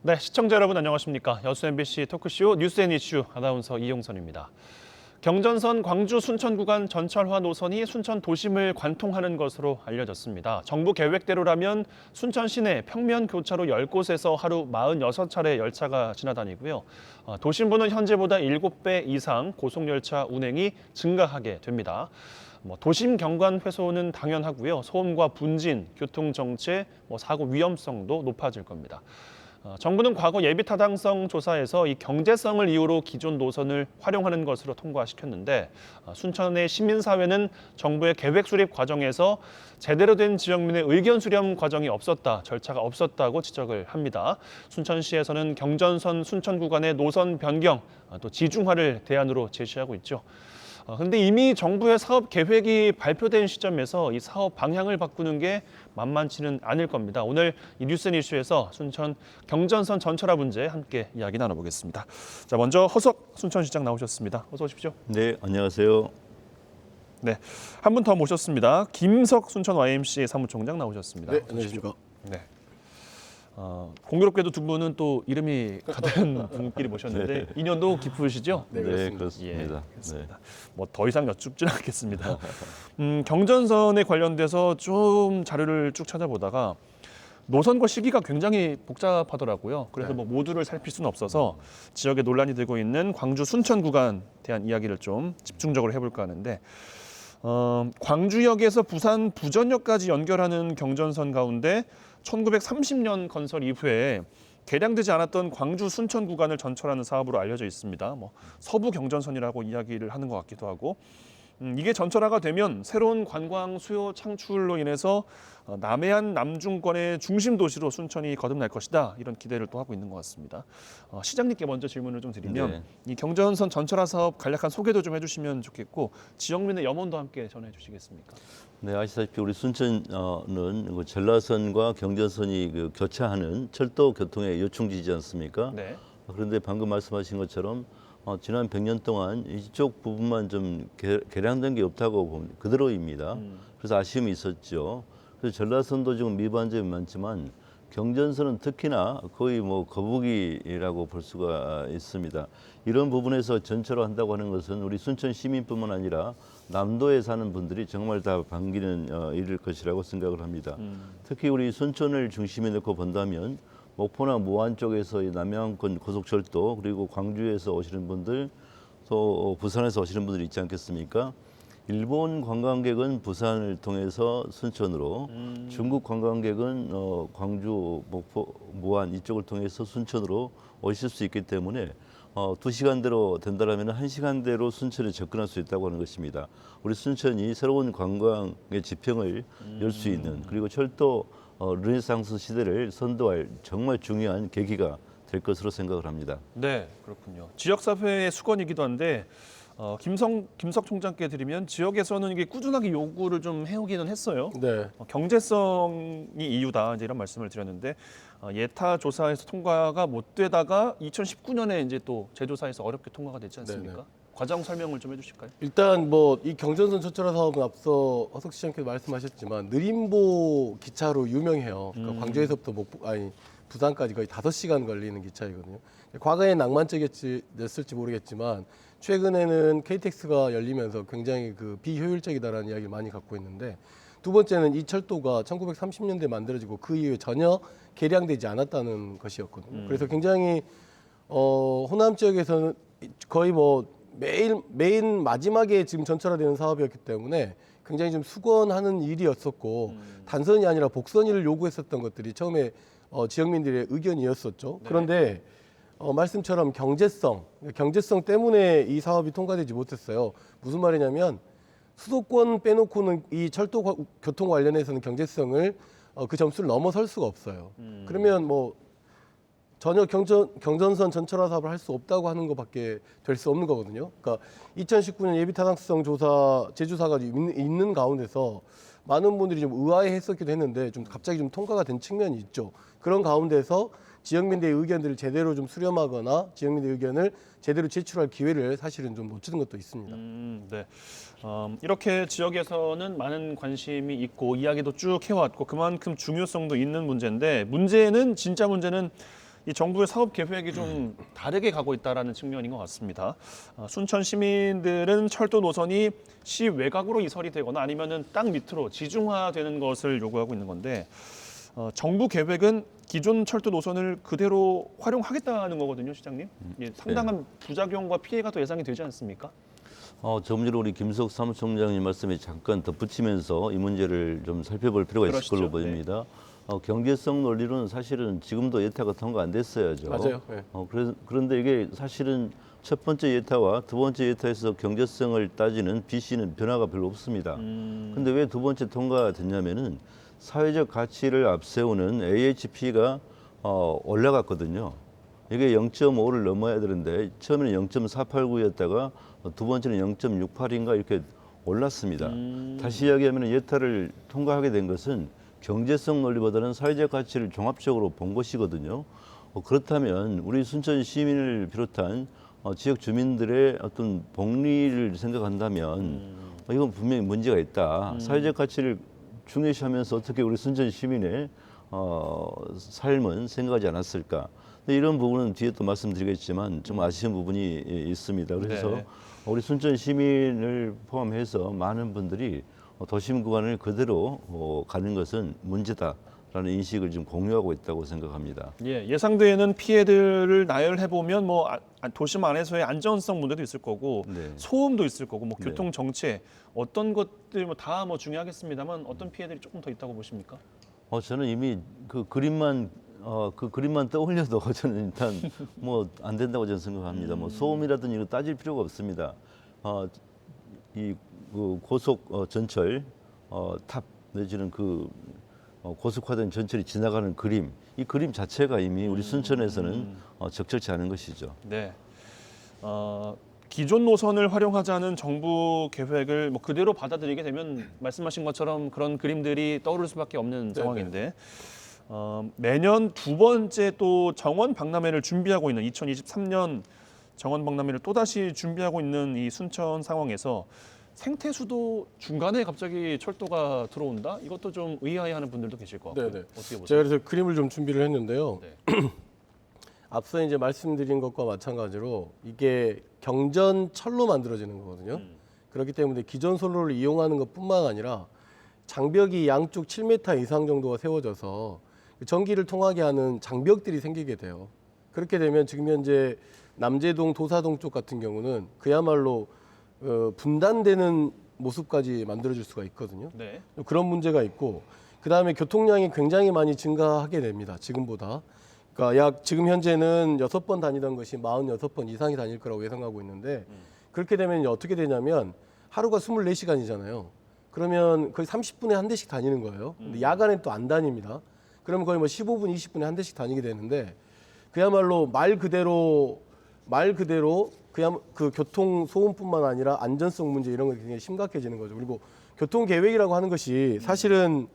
네, 시청자 여러분 안녕하십니까? 여수 MBC 토크쇼 뉴스 앤 이슈 아나운서 이용선입니다. 경전선 광주 순천 구간 전철화 노선이 순천 도심을 관통하는 것으로 알려졌습니다. 정부 계획대로라면 순천 시내 평면 교차로 10곳에서 하루 46차례 열차가 지나다니고요. 도심부는 현재보다 7배 이상 고속열차 운행이 증가하게 됩니다. 도심 경관 회소는 당연하고요. 소음과 분진, 교통 정체, 사고 위험성도 높아질 겁니다. 정부는 과거 예비 타당성 조사에서 이 경제성을 이유로 기존 노선을 활용하는 것으로 통과시켰는데 순천의 시민사회는 정부의 계획 수립 과정에서 제대로 된 지역민의 의견 수렴 과정이 없었다, 절차가 없었다고 지적을 합니다. 순천시에서는 경전선 순천 구간의 노선 변경, 또 지중화를 대안으로 제시하고 있죠. 근데 이미 정부의 사업 계획이 발표된 시점에서 이 사업 방향을 바꾸는 게 만만치는 않을 겁니다. 오늘 이 뉴스앤이슈에서 순천 경전선 전철화 문제 함께 이야기 나눠보겠습니다. 자, 먼저 허석 순천시장 나오셨습니다. 어서 오십시오. 네, 안녕하세요. 네, 한 분 더 모셨습니다. 김석 순천 YMCA 사무총장 나오셨습니다. 네, 안녕하십니까. 네. 공교롭게도 두 분은 또 이름이 같은 분끼리 모셨는데 네. 인연도 깊으시죠? 네, 네, 그렇습니다. 그렇습니다. 그렇습니다. 더 이상 여쭙지는 않겠습니다. 경전선에 관련돼서 좀 자료를 쭉 찾아보다가 노선과 시기가 굉장히 복잡하더라고요. 그래서 네. 모두를 살필 수는 없어서 지역에 논란이 되고 있는 광주 순천 구간에 대한 이야기를 좀 집중적으로 해볼까 하는데 광주역에서 부산 부전역까지 연결하는 경전선 가운데 1930년 건설 이후에 개량되지 않았던 광주 순천 구간을 전철하는 사업으로 알려져 있습니다. 서부 경전선이라고 이야기를 하는 것 같기도 하고 이게 전철화가 되면 새로운 관광 수요 창출로 인해서 남해안 남중권의 중심 도시로 순천이 거듭날 것이다. 이런 기대를 또 하고 있는 것 같습니다. 시장님께 먼저 질문을 좀 드리면 네. 이 경전선 전철화 사업 간략한 소개도 좀 해주시면 좋겠고 지역민의 염원도 함께 전해 주시겠습니까? 네, 아시다시피 우리 순천은 전라선과 경전선이 교차하는 철도 교통의 요충지지 않습니까? 네. 그런데 방금 말씀하신 것처럼 지난 100년 동안 이쪽 부분만 좀 개량된 게 없다고 보면 그대로입니다. 그래서 아쉬움이 있었죠. 그래서 전라선도 지금 미반점이 많지만 경전선은 특히나 거의 거북이라고 볼 수가 있습니다. 이런 부분에서 전철화 한다고 하는 것은 우리 순천 시민뿐만 아니라 남도에 사는 분들이 정말 다 반기는 일일 것이라고 생각을 합니다. 특히 우리 순천을 중심에 놓고 본다면 목포나 무안 쪽에서 이 남해안권 고속철도 그리고 광주에서 오시는 분들 또 부산에서 오시는 분들이 있지 않겠습니까? 일본 관광객은 부산을 통해서 순천으로, 중국 관광객은 광주, 목포, 무안 이쪽을 통해서 순천으로 오실 수 있기 때문에 2시간대로 된다면 1시간대로 순천에 접근할 수 있다고 하는 것입니다. 우리 순천이 새로운 관광의 지평을 열 수 있는 그리고 철도 르네상스 시대를 선도할 정말 중요한 계기가 될 것으로 생각을 합니다. 네, 그렇군요. 지역사회의 수건이기도 한데 김석 총장께 드리면 지역에서는 이게 꾸준하게 요구를 좀 해오기는 했어요. 네. 경제성이 이유다 이제 이런 말씀을 드렸는데 예타 조사에서 통과가 못 되다가 2019년에 이제 또 재조사에서 어렵게 통과가 됐지 않습니까? 네네. 과정 설명을 좀 해주실까요? 일단 이 경전선 전철화 사업은 앞서 허석 시장께서 말씀하셨지만 느림보 기차로 유명해요. 그러니까 광주에서부터 부산까지 거의 5시간 걸리는 기차이거든요. 과거에 낭만적이었을지 모르겠지만 최근에는 KTX가 열리면서 굉장히 비효율적이다라는 이야기를 많이 갖고 있는데 두 번째는 이 철도가 1930년대에 만들어지고 그 이후에 전혀 개량되지 않았다는 것이었거든요. 그래서 굉장히 호남 지역에서는 거의 매일 마지막에 지금 전철화되는 사업이었기 때문에 굉장히 좀 수건하는 일이었었고 단선이 아니라 복선위를 요구했었던 것들이 처음에 지역민들의 의견이었었죠. 네. 그런데 말씀처럼 경제성 때문에 이 사업이 통과되지 못했어요. 무슨 말이냐면 수도권 빼놓고는 이 철도 교통 관련해서는 경제성을 그 점수를 넘어설 수가 없어요. 그러면 전혀 경전선 전철화 사업을 할 수 없다고 하는 것밖에 될 수 없는 거거든요. 그러니까 2019년 예비 타당성 조사 재조사가 있는 가운데서 많은 분들이 좀 의아해했었기도 했는데 좀 갑자기 좀 통과가 된 측면이 있죠. 그런 가운데서 지역민들의 의견들을 제대로 좀 수렴하거나 지역민들의 의견을 제대로 제출할 기회를 사실은 좀 못 주는 것도 있습니다. 네. 이렇게 지역에서는 많은 관심이 있고 이야기도 쭉 해왔고 그만큼 중요성도 있는 문제인데 진짜 문제는 이 정부의 사업 계획이 좀 다르게 가고 있다라는 측면인 것 같습니다. 순천 시민들은 철도 노선이 시 외곽으로 이설이 되거나 아니면은 땅 밑으로 지중화되는 것을 요구하고 있는 건데 정부 계획은 기존 철도 노선을 그대로 활용하겠다는 거거든요, 시장님. 예, 상당한 부작용과 피해가 또 예상이 되지 않습니까? 조금 전에 우리 김석 사무총장님 말씀에 잠깐 덧붙이면서 이 문제를 좀 살펴볼 필요가 있을 그러시죠. 걸로 보입니다. 경제성 논리로는 사실은 지금도 예타가 통과 안 됐어야죠. 맞아요. 네. 그런데 이게 사실은 첫 번째 예타와 두 번째 예타에서 경제성을 따지는 BC는 변화가 별로 없습니다. 근데 왜 두 번째 통과가 됐냐면은 사회적 가치를 앞세우는 AHP가 올라갔거든요. 이게 0.5를 넘어야 되는데 처음에는 0.489였다가 두 번째는 0.68인가 이렇게 올랐습니다. 다시 이야기하면 예타를 통과하게 된 것은 경제성 논리보다는 사회적 가치를 종합적으로 본 것이거든요. 그렇다면 우리 순천 시민을 비롯한 지역 주민들의 어떤 복리를 생각한다면 이건 분명히 문제가 있다. 사회적 가치를 중요시하면서 어떻게 우리 순천 시민의 삶은 생각하지 않았을까. 근데 이런 부분은 뒤에 또 말씀드리겠지만 좀 아쉬운 부분이 있습니다. 그래서 네. 우리 순천 시민을 포함해서 많은 분들이 도심 구간을 그대로 가는 것은 문제다라는 인식을 좀 공유하고 있다고 생각합니다. 예, 예상되는 피해들을 나열해 보면 뭐 도심 안에서의 안전성 문제도 있을 거고 네. 소음도 있을 거고 뭐 네. 교통 정체 어떤 것들 뭐 다 뭐 중요하겠습니다만 어떤 피해들이 조금 더 있다고 보십니까? 저는 이미 그 그림만 떠올려도 저는 일단 뭐 안 된다고 저는 생각합니다. 뭐 소음이라든지 이거 따질 필요가 없습니다. 그 고속 전철 탑 내지는 그 고속화된 전철이 지나가는 그림, 이 그림 자체가 이미 우리 순천에서는 적절치 않은 것이죠. 네. 기존 노선을 활용하자는 정부 계획을 뭐 그대로 받아들이게 되면 말씀하신 것처럼 그런 그림들이 떠오를 수밖에 없는 상황인데 매년 두 번째 또 정원 박람회를 준비하고 있는 2023년 정원 박람회를 또다시 준비하고 있는 이 순천 상황에서 생태수도 중간에 갑자기 철도가 들어온다? 이것도 좀 의아해하는 분들도 계실 것 같고요. 네네. 어떻게 보세요? 제가 그래서 그림을 좀 준비를 했는데요. 네. 앞서 이제 말씀드린 것과 마찬가지로 이게 경전철로 만들어지는 거거든요. 그렇기 때문에 기존 선로를 이용하는 것뿐만 아니라 장벽이 양쪽 7m 이상 정도가 세워져서 전기를 통하게 하는 장벽들이 생기게 돼요. 그렇게 되면 지금 현재 남제동, 도사동 쪽 같은 경우는 그야말로 분단되는 모습까지 만들어질 수가 있거든요. 네. 그런 문제가 있고 그다음에 교통량이 굉장히 많이 증가하게 됩니다. 지금보다. 그러니까 약 지금 현재는 6번 다니던 것이 46번 이상이 다닐 거라고 예상하고 있는데 그렇게 되면 어떻게 되냐면 하루가 24시간이잖아요. 그러면 거의 30분에 한 대씩 다니는 거예요. 근데 야간엔 또 안 다닙니다. 그러면 거의 뭐 15분, 20분에 한 대씩 다니게 되는데 그야말로 말 그대로 그냥 그 교통 소음뿐만 아니라 안전성 문제 이런 게 굉장히 심각해지는 거죠. 그리고 교통 계획이라고 하는 것이 사실은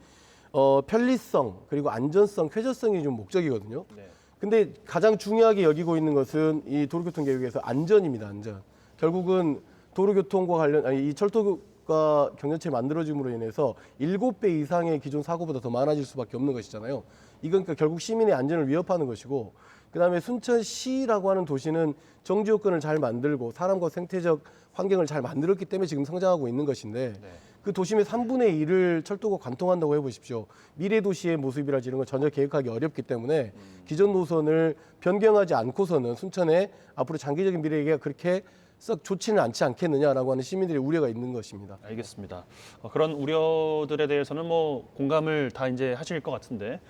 편리성 그리고 안전성, 쾌적성이 좀 목적이거든요. 네. 근데 가장 중요하게 여기고 있는 것은 이 도로교통 계획에서 안전입니다. 안전. 결국은 도로교통과 이 철도가 경전철이 만들어짐으로 인해서 7배 이상의 기존 사고보다 더 많아질 수밖에 없는 것이잖아요. 이건 그러니까 결국 시민의 안전을 위협하는 것이고 그다음에 순천시라고 하는 도시는 정지 요건을 잘 만들고 사람과 생태적 환경을 잘 만들었기 때문에 지금 성장하고 있는 것인데 네. 그 도심의 3분의 1을 철도가 관통한다고 해보십시오. 미래 도시의 모습이라든지 이런 걸 전혀 계획하기 어렵기 때문에 기존 노선을 변경하지 않고서는 순천에 앞으로 장기적인 미래가 그렇게 썩 좋지는 않지 않겠느냐라고 하는 시민들의 우려가 있는 것입니다. 알겠습니다. 그런 우려들에 대해서는 뭐 공감을 다 이제 하실 것 같은데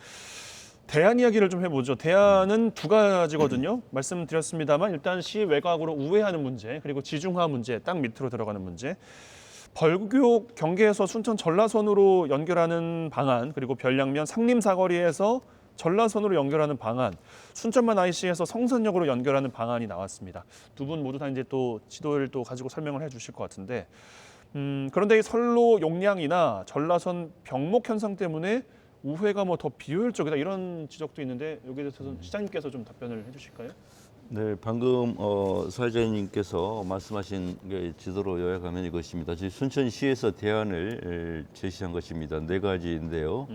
대안 이야기를 좀 해보죠. 대안은 두 가지거든요. 말씀드렸습니다만 일단 시 외곽으로 우회하는 문제 그리고 지중화 문제, 땅 밑으로 들어가는 문제. 벌교 경계에서 순천 전라선으로 연결하는 방안 그리고 별량면 상림 사거리에서 전라선으로 연결하는 방안, 순천만 IC에서 성산역으로 연결하는 방안이 나왔습니다. 두 분 모두 다 이제 또 지도를 또 가지고 설명을 해주실 것 같은데, 그런데 이 선로 용량이나 전라선 병목 현상 때문에 우회가 뭐 더 비효율적이다 이런 지적도 있는데 여기에 대해서 시장님께서 좀 답변을 해주실까요? 네, 방금 사회자님께서 말씀하신 게 지도로 요약하면 이것입니다. 순천시에서 대안을 제시한 것입니다. 네 가지인데요.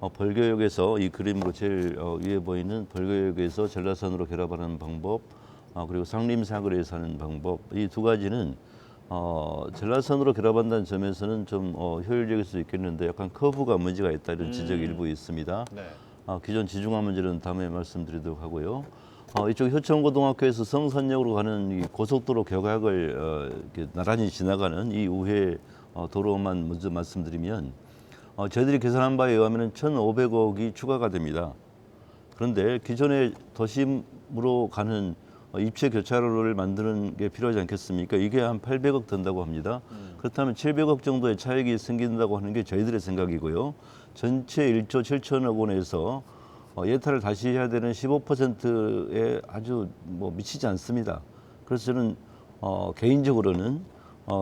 벌교역에서 이 그림으로 제일 위에 보이는 벌교역에서 전라선으로 결합하는 방법, 그리고 상림사거리에서 하는 방법, 이 두 가지는 전라선으로 결합한다는 점에서는 좀 효율적일 수 있겠는데 약간 커브가 문제가 있다 이런 지적이 일부 있습니다. 네. 기존 지중화 문제는 다음에 말씀드리도록 하고요. 이쪽 효천고등학교에서 성산역으로 가는 이 고속도로 교각을 이렇게 나란히 지나가는 이 우회 도로만 먼저 말씀드리면 저희들이 계산한 바에 의하면 1,500억이 추가가 됩니다. 그런데 기존의 도심으로 가는 입체 교차로를 만드는 게 필요하지 않겠습니까? 이게 한 800억 든다고 합니다. 그렇다면 700억 정도의 차익이 생긴다고 하는 게 저희들의 생각이고요. 전체 1조 7천억 원에서 예타를 다시 해야 되는 15%에 아주 미치지 않습니다. 그래서 저는 개인적으로는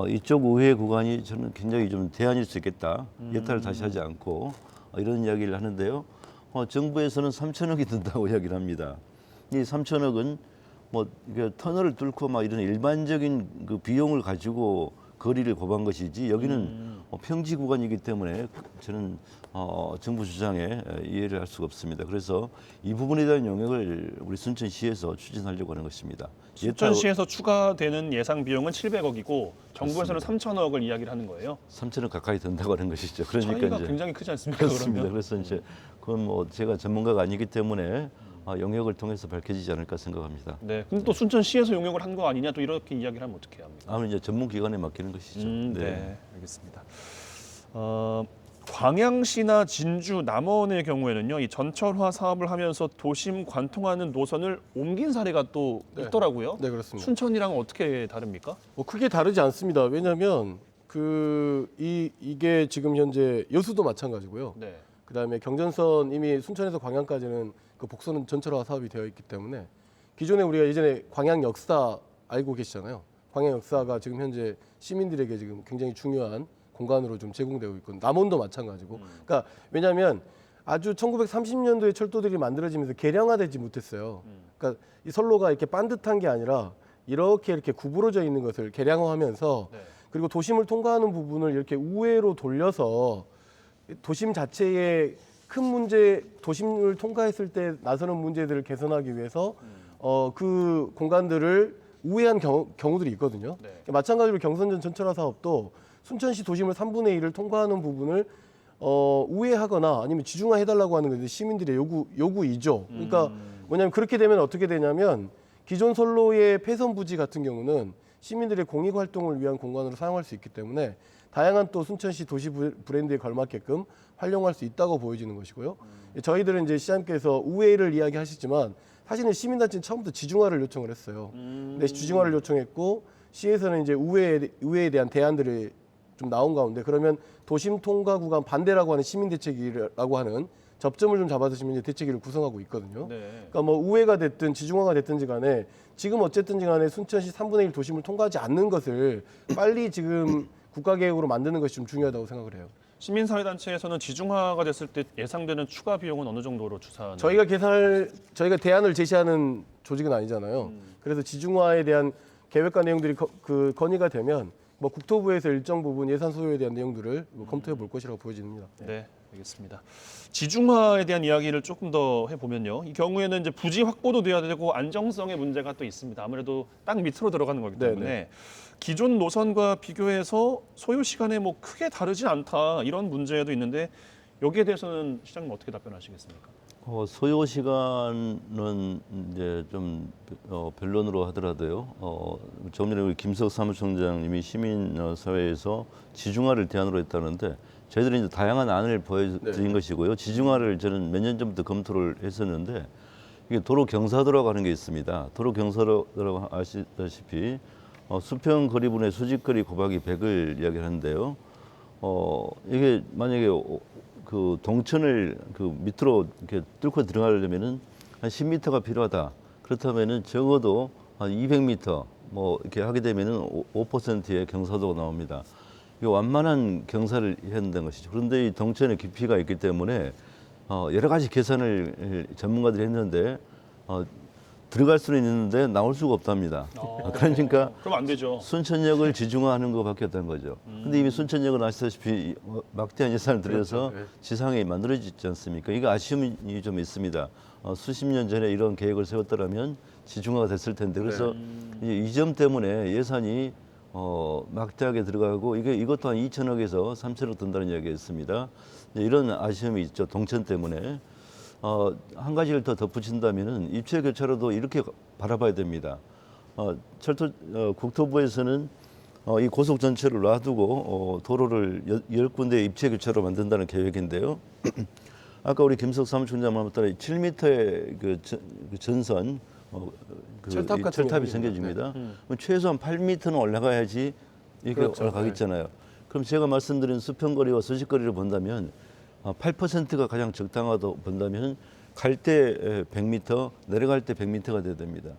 이쪽 우회 구간이 저는 굉장히 좀 대안일 수 있겠다. 예타를 다시 하지 않고 이런 이야기를 하는데요. 정부에서는 3천억이 든다고 이야기를 합니다. 이 3천억은 이게 터널을 뚫고 막 이런 일반적인 그 비용을 가지고 거리를 고반 것이지 여기는 평지 구간이기 때문에 저는 정부 주장에 이해를 할 수가 없습니다. 그래서 이 부분에 대한 영역을 우리 순천시에서 추진하려고 하는 것입니다. 순천시에서 추가되는 예상 비용은 700억이고 정부에서는 3천억을 이야기를 하는 거예요. 3천억 가까이 든다고 하는 것이죠. 그러니까 차이가 이제 굉장히 크지 않습니까? 그렇습니다. 그러면? 그래서 이제 그건 제가 전문가가 아니기 때문에 영역을 통해서 밝혀지지 않을까 생각합니다. 네. 근데 또 순천시에서 용역을 한 거 아니냐 또 이렇게 이야기를 하면 어떻게 합니까? 아무래도 이제 전문 기관에 맡기는 것이죠. 네, 알겠습니다. 광양시나 진주, 남원의 경우에는요, 이 전철화 사업을 하면서 도심 관통하는 노선을 옮긴 사례가 또 네. 있더라고요. 네, 그렇습니다. 순천이랑 어떻게 다릅니까? 크게 다르지 않습니다. 왜냐하면 이게 지금 현재 여수도 마찬가지고요. 네. 그다음에 경전선 이미 순천에서 광양까지는 그 복선 전철화 사업이 되어 있기 때문에 기존에 우리가 예전에 광양 역사 알고 계시잖아요. 광양 역사가 지금 현재 시민들에게 지금 굉장히 중요한 공간으로 좀 제공되고 있고 남원도 마찬가지고. 그러니까 왜냐하면 아주 1930년도에 철도들이 만들어지면서 개량화되지 못했어요. 그러니까 이 선로가 이렇게 반듯한 게 아니라 이렇게 구부러져 있는 것을 개량화하면서 네. 그리고 도심을 통과하는 부분을 이렇게 우회로 돌려서 도심 자체의 큰 문제, 도심을 통과했을 때 나서는 문제들을 개선하기 위해서 그 공간들을 우회한 경우들이 있거든요. 네. 마찬가지로 경선전 전철화 사업도 순천시 도심을 3분의 1을 통과하는 부분을 우회하거나 아니면 지중화 해달라고 하는 건데 시민들의 요구이죠. 그러니까 뭐냐면 그렇게 되면 어떻게 되냐면 기존 선로의 폐선 부지 같은 경우는 시민들의 공익 활동을 위한 공간으로 사용할 수 있기 때문에 다양한 또 순천시 도시 브랜드에 걸맞게끔 활용할 수 있다고 보여지는 것이고요. 저희들은 이제 시장님께서 우회를 이야기하시지만 사실은 시민단체는 처음부터 지중화를 요청을 했어요. 근데 지중화를 요청했고 시에서는 이제 우회에 대한 대안들이 좀 나온 가운데 그러면 도심 통과 구간 반대라고 하는 시민 대책이라고 하는 접점을 좀 잡아주시면 이제 대책위를 구성하고 있거든요. 네. 그러니까 뭐 우회가 됐든 지중화가 됐든지 간에 지금 어쨌든지 간에 순천시 3분의 1 도심을 통과하지 않는 것을 빨리 지금 국가계획으로 만드는 것이 좀 중요하다고 생각을 해요. 시민사회단체에서는 지중화가 됐을 때 예상되는 추가 비용은 어느 정도로 추산을? 저희가 대안을 제시하는 조직은 아니잖아요. 그래서 지중화에 대한 계획과 내용들이 건의가 되면 뭐 국토부에서 일정 부분 예산 소요에 대한 내용들을 검토해 볼 것이라고 보여집니다. 네, 알겠습니다. 지중화에 대한 이야기를 조금 더 해보면요. 이 경우에는 이제 부지 확보도 돼야 되고 안정성의 문제가 또 있습니다. 아무래도 땅 밑으로 들어가는 거기 때문에 네네. 기존 노선과 비교해서 소요 시간에 뭐 크게 다르지 않다 이런 문제도 있는데 여기에 대해서는 시장님 어떻게 답변하시겠습니까? 소요 시간은 이제 좀 변론으로 하더라도요. 조금 전에 우리 김석 사무총장님이 시민사회에서 지중화를 대안으로 했다는데 저희들이 이제 다양한 안을 보여드린 것이고요. 지중화를 저는 몇 년 전부터 검토를 했었는데 이게 도로 경사도라고 하는 게 있습니다. 도로 경사도라고 아시다시피 수평 거리분의 수직거리 곱하기 100을 이야기하는데요. 이게 만약에 그 동천을 그 밑으로 이렇게 뚫고 들어가려면은 한 10m가 필요하다. 그렇다면은 적어도 한 200m 뭐 이렇게 하게 되면은 5%의 경사도가 나옵니다. 이거 완만한 경사를 해야 된다는 것이죠. 그런데 이 동천의 깊이가 있기 때문에 여러 가지 계산을 전문가들이 했는데 들어갈 수는 있는데 나올 수가 없답니다. 그러니까 그럼 안 되죠. 순천역을 지중화하는 것밖에 없다는 거죠. 근데 이미 순천역은 아시다시피 막대한 예산을 들여서 그렇죠. 네. 지상에 만들어지지 않습니까? 이거 아쉬움이 좀 있습니다. 수십 년 전에 이런 계획을 세웠더라면 지중화가 됐을 텐데 그래서 이 점 때문에 예산이 막대하게 들어가고 이것도 한 2천억에서 3천억 든다는 이야기가 있습니다. 이런 아쉬움이 있죠. 동천 때문에. 한 가지를 더 덧붙인다면은 입체 교차로도 이렇게 바라봐야 됩니다. 국토부에서는 이 고속 전체를 놔두고 도로를 10군데 입체 교차로 만든다는 계획인데요. 아까 우리 김석 사무총장 말 따라 7m의 그 전선 철탑 같은 철탑이 경우는, 생겨집니다. 그럼 최소한 8m는 올라가야지 이게 그렇죠. 올라가겠잖아요. 그럼 제가 말씀드린 수평거리와 수직거리를 본다면 8%가 가장 적당하다고 본다면 갈 때 100m, 내려갈 때 100m가 돼야 됩니다.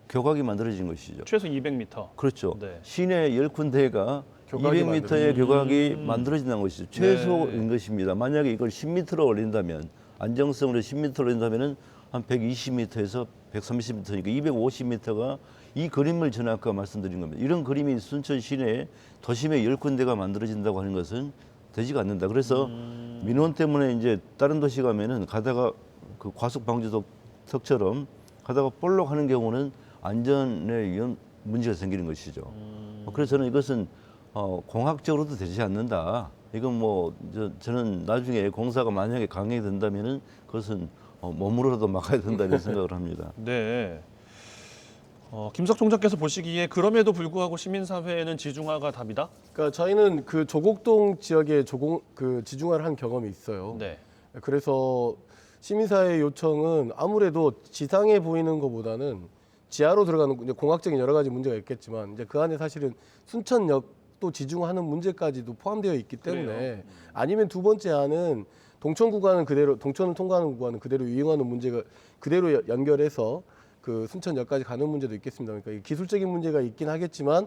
교각이 만들어진 것이죠. 최소 200m. 그렇죠. 네. 시내 10군데가 교각이 200m의 교각이 만들어진다는 것이죠. 최소인 네. 것입니다. 만약에 이걸 10m로 올린다면 안정성으로 10m로 올린다면 한 120m에서 130m니까 250m가 이 그림을 저는 아까 말씀드린 겁니다. 이런 그림이 순천 시내에 도심에 10군데가 만들어진다고 하는 것은 되지가 않는다. 그래서 민원 때문에 이제 다른 도시 가면은 가다가 그 과속 방지턱처럼 가다가 볼록 하는 경우는 안전에 위험 문제가 생기는 것이죠. 그래서 저는 이것은 공학적으로도 되지 않는다. 이건 뭐 저는 나중에 공사가 만약에 강행이 된다면은 그것은 몸으로라도 막아야 된다 이런 생각을 합니다. 네. 김석 총장께서 보시기에 그럼에도 불구하고 시민사회는 지중화가 답이다? 그러니까 저희는 그 조곡동 지역에 지중화를 한 경험이 있어요. 네. 그래서 시민사회 요청은 아무래도 지상에 보이는 것보다는 지하로 들어가는 이제 공학적인 여러 가지 문제가 있겠지만 이제 그 안에 사실은 순천역도 지중화하는 문제까지도 포함되어 있기 때문에 그래요? 아니면 두 번째 안은 동천 구간은 그대로 동천을 통과하는 구간은 그대로 이용하는 문제가 그대로 연결해서 그 순천역까지 가는 문제도 있겠습니다. 그러니까 이 기술적인 문제가 있긴 하겠지만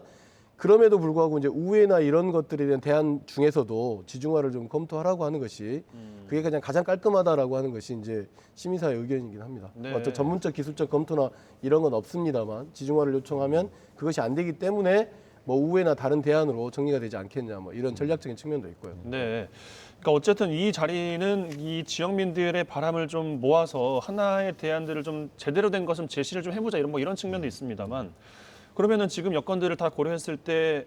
그럼에도 불구하고 이제 우회나 이런 것들에 대한 대안 중에서도 지중화를 좀 검토하라고 하는 것이 그게 그냥 가장 깔끔하다라고 하는 것이 이제 시민사회 의견이긴 합니다. 네. 어떤 전문적 기술적 검토나 이런 건 없습니다만 지중화를 요청하면 그것이 안 되기 때문에 뭐 우회나 다른 대안으로 정리가 되지 않겠냐 뭐 이런 전략적인 측면도 있고요. 네. 그러니까 어쨌든 이 자리는 이 지역민들의 바람을 좀 모아서 하나의 대안들을 좀 제대로 된 것을 제시를 좀 해보자 이런 측면도 있습니다만 그러면은 지금 여건들을 다 고려했을 때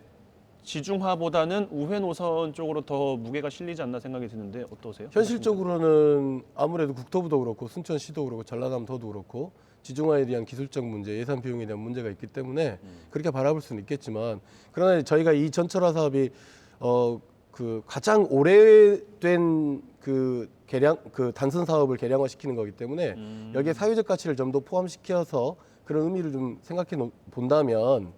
지중화보다는 우회 노선 쪽으로 더 무게가 실리지 않나 생각이 드는데 어떠세요? 현실적으로는 아무래도 국토부도 그렇고 순천시도 그렇고 전라남도도 그렇고 지중화에 대한 기술적 문제, 예산 비용에 대한 문제가 있기 때문에 그렇게 바라볼 수는 있겠지만 그러나 저희가 이 전철화 사업이 그 가장 오래된 그 단선 사업을 개량화시키는 거기 때문에 여기에 사회적 가치를 좀 더 포함시켜서 그런 의미를 좀 생각해 본다면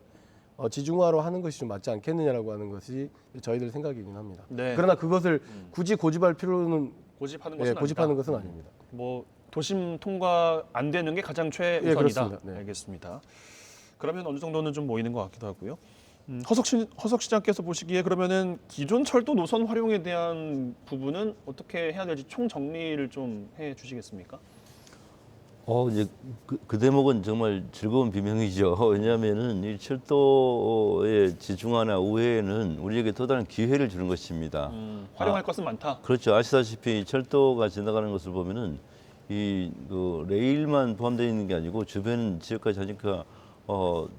지중화로 하는 것이 좀 맞지 않겠느냐라고 하는 것이 저희들 생각이긴 합니다. 네. 그러나 그것을 굳이 고집할 필요는 고집하는 것은 고집하는 아니다. 것은 아닙니다. 뭐 도심 통과 안 되는 게 가장 최우선이다. 예, 그렇습니다. 네. 알겠습니다. 그러면 어느 정도는 좀 모이는 것 같기도 하고요. 허석 시장께서 보시기에 그러면은 기존 철도 노선 활용에 대한 부분은 어떻게 해야 될지 총 정리를 좀 해주시겠습니까? 이제 그 대목은 정말 즐거운 비명이죠. 왜냐하면은 이 철도의 지중화나 우회는 우리에게 또 다른 기회를 주는 것입니다. 활용할 것은 많다. 그렇죠. 아시다시피 철도가 지나가는 것을 보면은 그 레일만 포함되어 있는 게 아니고 주변 지역까지 하니까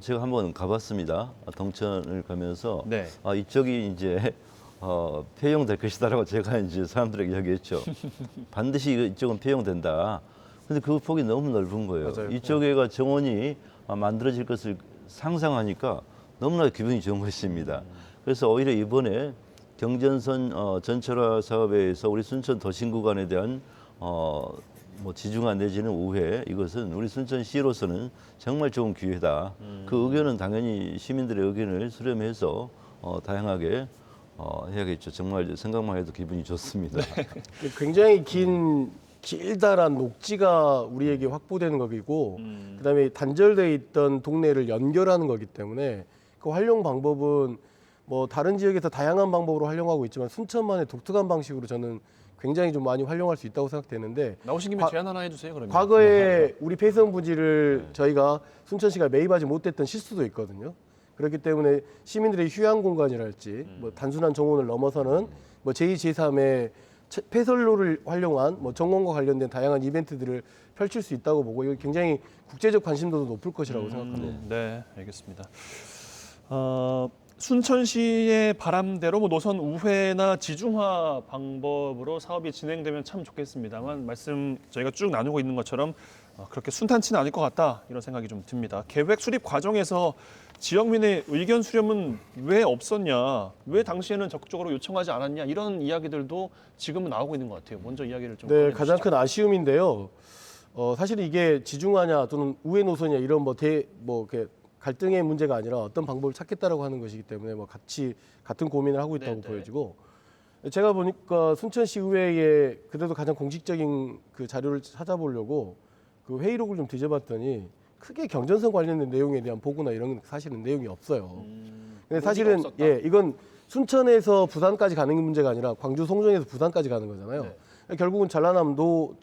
제가 한번 가봤습니다. 동천을 가면서 네. 이쪽이 이제 폐용될 것이다라고 제가 이제 사람들에게 이야기했죠. 반드시 이쪽은 폐용된다. 근데 그 폭이 너무 넓은 거예요. 맞아요. 이쪽에가 정원이 만들어질 것을 상상하니까 너무나 기분이 좋은 것입니다. 그래서 오히려 이번에 경전선 전철화 사업에서 우리 순천 도심 구간에 대한 뭐 지중화 내지는 우회 이것은 우리 순천시로서는 정말 좋은 기회다. 그 의견은 당연히 시민들의 의견을 수렴해서 다양하게 해야겠죠. 정말 생각만 해도 기분이 좋습니다. 굉장히 길다란 녹지가 우리에게 확보되는 거기고 그다음에 단절돼 있던 동네를 연결하는 거기 때문에 그 활용 방법은 뭐 다른 지역에서 다양한 방법으로 활용하고 있지만 순천만의 독특한 방식으로 저는 굉장히 좀 많이 활용할 수 있다고 생각되는데 나오신 김에 제안 하나 해주세요. 그러면. 과거에 우리 폐선 부지를 저희가 순천시가 매입하지 못했던 실수도 있거든요. 그렇기 때문에 시민들의 휴양 공간이랄지 뭐 단순한 정원을 넘어서는 뭐 제2, 제3의 폐선로를 활용한 뭐 정원과 관련된 다양한 이벤트들을 펼칠 수 있다고 보고 이거 굉장히 국제적 관심도도 높을 것이라고 생각합니다. 네, 알겠습니다. 순천시의 바람대로 뭐 노선 우회나 지중화 방법으로 사업이 진행되면 참 좋겠습니다만 말씀 저희가 쭉 나누고 있는 것처럼 그렇게 순탄치는 않을 것 같다 이런 생각이 좀 듭니다. 계획 수립 과정에서 지역민의 의견 수렴은 왜 없었냐, 왜 당시에는 적극적으로 요청하지 않았냐 이런 이야기들도 지금은 나오고 있는 것 같아요. 먼저 이야기를 좀. 네, 가장 큰 아쉬움인데요. 사실 이게 지중화냐 또는 우회 노선이냐 이런 이렇게 갈등의 문제가 아니라 어떤 방법을 찾겠다라고 하는 것이기 때문에 뭐 같은 고민을 하고 있다고 네네. 보여지고 제가 보니까 순천시 의회에 그래도 가장 공식적인 그 자료를 찾아보려고 그 회의록을 좀 뒤져봤더니 크게 경전선 관련된 내용에 대한 보고나 이런 건 사실은 내용이 없어요. 근데 사실은 없었다. 이건 순천에서 부산까지 가는 문제가 아니라 광주 송정에서 부산까지 가는 거잖아요. 결국은 전라남도